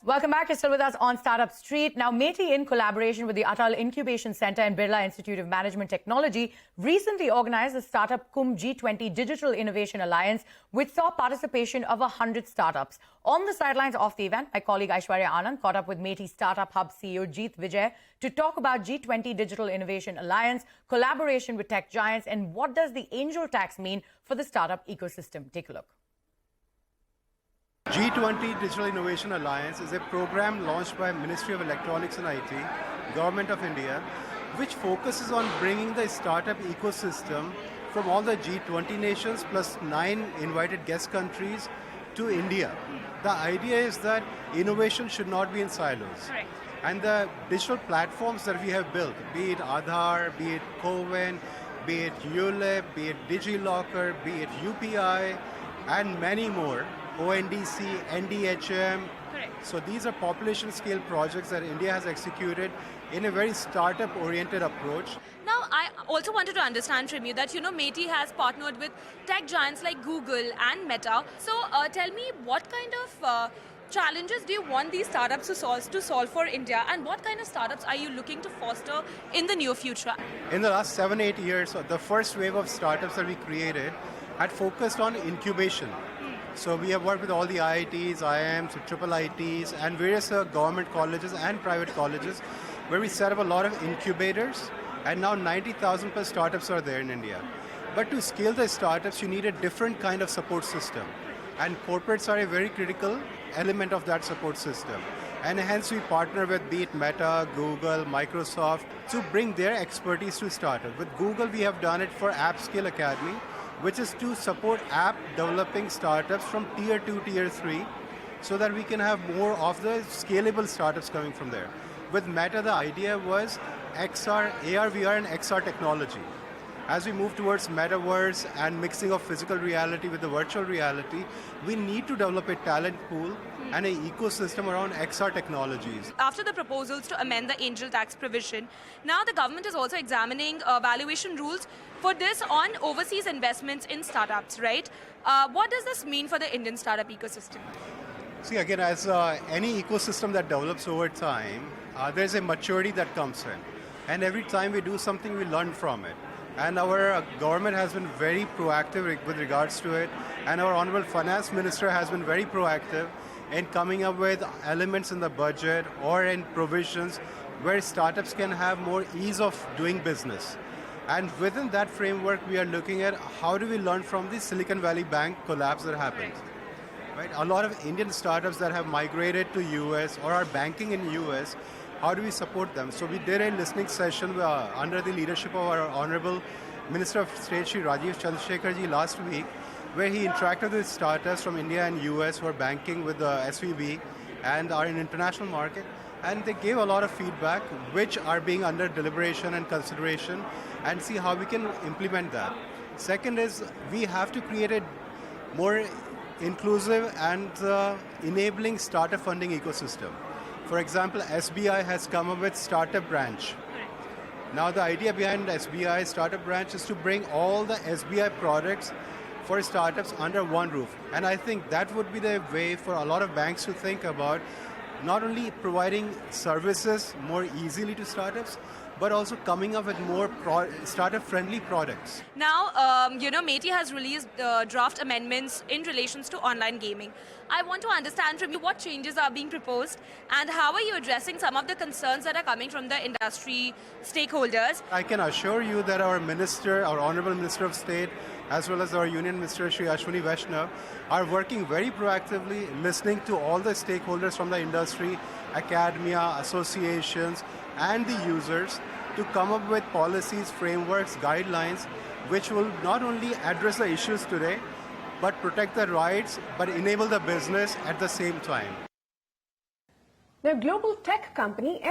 Welcome back. You're still with us on Startup Street. Now, MeitY, in collaboration with the Atal Incubation Center and Birla Institute of Management Technology, recently organized the Startup Kumbh G20 Digital Innovation Alliance, which saw participation of 100 startups. On the sidelines of the event, my colleague Aishwarya Anand caught up with MeitY Startup Hub CEO Jeet Vijay to talk about G20 Digital Innovation Alliance, collaboration with tech giants, and what does the angel tax mean for the startup ecosystem. Take a look. G20 Digital Innovation Alliance is a program launched by Ministry of Electronics and IT, Government of India, which focuses on bringing the startup ecosystem from all the G20 nations plus 9 invited guest countries to India. The idea is that innovation should not be in silos. Correct. And the digital platforms that we have built, be it Aadhaar, be it Coven, be it ULIP, be it DigiLocker, be it UPI, and many more, ONDC, NDHM. Correct. So these are population scale projects that India has executed in a very startup oriented approach. Now, I also wanted to understand from you that, MeitY has partnered with tech giants like Google and Meta. So tell me, what kind of challenges do you want these startups to solve for India, and what kind of startups are you looking to foster in the near future? In the last 7-8 years, the first wave of startups that we created had focused on incubation. So we have worked with all the IITs, IIMs, triple ITs, and various government colleges and private colleges, where we set up a lot of incubators, and now 90,000 plus startups are there in India. But to scale the startups, you need a different kind of support system. And corporates are a very critical element of that support system. And hence we partner with be it Meta, Google, Microsoft to bring their expertise to startup. With Google, we have done it for App Scale Academy, which is to support app developing startups from tier 2, tier 3, so that we can have more of the scalable startups coming from there. With Meta, the idea was XR, AR, VR, and XR technology. As we move towards metaverse and mixing of physical reality with the virtual reality, we need to develop a talent pool and an ecosystem around XR technologies. After the proposals to amend the angel tax provision, now the government is also examining valuation rules for this on overseas investments in startups, right? What does this mean for the Indian startup ecosystem? See, again, as any ecosystem that develops over time, there's a maturity that comes in. And every time we do something, we learn from it. And our government has been very proactive with regards to it. And our Honorable Finance Minister has been very proactive in coming up with elements in the budget or in provisions where startups can have more ease of doing business. And within that framework, we are looking at how do we learn from the Silicon Valley Bank collapse that happened. Right? A lot of Indian startups that have migrated to US or are banking in US, how do we support them? So we did a listening session under the leadership of our Honorable Minister of State, Shri Rajiv Chandrasekhar ji, last week, where he interacted with startups from India and US who are banking with the SVB and are in international market. And they gave a lot of feedback, which are being under deliberation and consideration, and see how we can implement that. Second is, we have to create a more inclusive and enabling startup funding ecosystem. For example, SBI has come up with Startup Branch. Now the idea behind SBI Startup Branch is to bring all the SBI products for startups under one roof. And I think that would be the way for a lot of banks to think about not only providing services more easily to startups, but also coming up with more startup-friendly products. Now, MeitY has released draft amendments in relations to online gaming. I want to understand from you what changes are being proposed and how are you addressing some of the concerns that are coming from the industry stakeholders. I can assure you that our Minister, our Honorable Minister of State, as well as our Union Minister, Shri Ashwini Vaishnav, are working very proactively, listening to all the stakeholders from the industry, academia, associations, and the users to come up with policies, frameworks, guidelines, which will not only address the issues today, but protect the rights, but enable the business at the same time. The global tech company